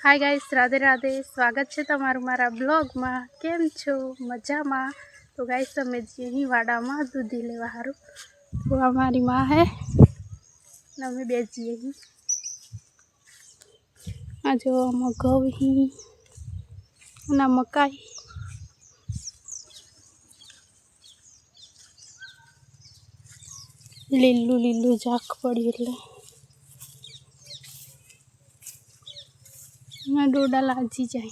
Hi guys, Radhe Radhe. स्वागत है तमारू मारा ब्लॉग में। केम छो? मजा में? तो गाइस अमे जी वाड़ा में दूधी लेवा हारू। तो हमारी माँ है अमे बेचीए ही आ जो घऊ ही ना मकाई लीलू लीलू झाक पड़ी એટલે मैं डोडा लाजी जाए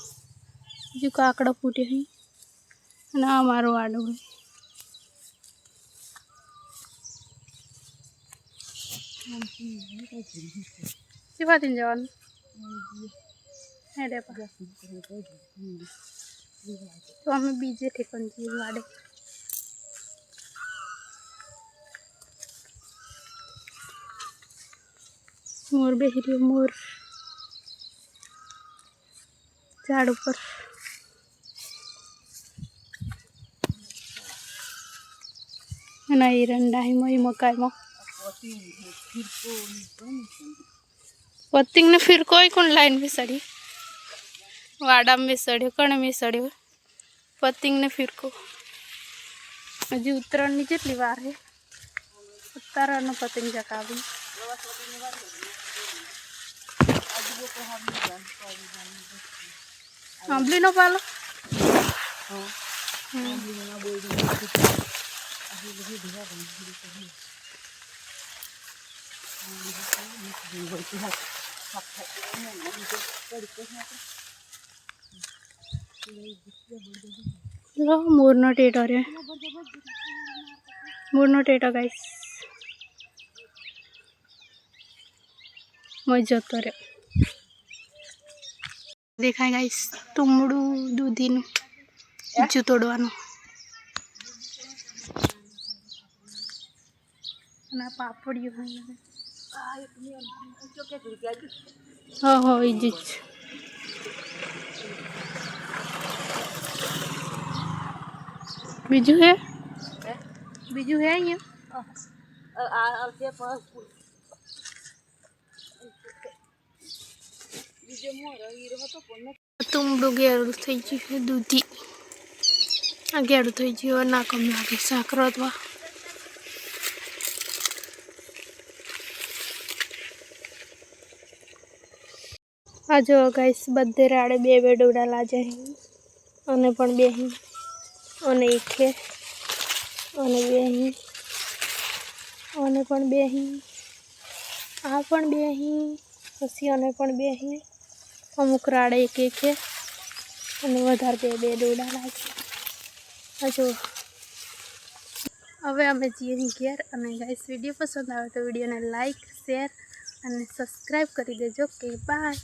जो काकड़ा फूटे ही ना मारो वाडो है सिवा दिन जवान है रे पा तो हमें बीजे ठेकन जी वाडे मोर बेहरी मोर झाड़ ऊपर एरंडा है मई मकाई में पत्तिंग ने फिर कोई कौन लाइन में सड़ी वाड़ा में सड़े कण में सड़े पत्तिंग ने फिर को हजी उतरण नी जेटली वार है उतारा न पत्तिंग जकावी आंबली नो पालो लो मोर नो टेटो रे मोर नो टेटो गाइस मजा तो रे देखाय गाइस तुमड़ू दूधी नु इच्चू तोड़वानो ना पापड़ियो है हो इजी बीजू है तुमड़ू गेरू थी गयु दूधी आ गेरू थी गयु ना कम लागे शाक रोधवा आ जो गाइस बधे राड़े बे बे डोडा लाजे अने पण बेही अने एके अने बेही अने पण बेही आ पण बेही पछी अने पण बेही अमुक राड़े एक एक है अने वधार बे बे डोडा लागे। आ जो हवे अमे जीए घेर अने गाइस वीडियो पसंद आवे तो वीडियो ने लाइक शेर अने सब्सक्राइब करी देजो के बाय।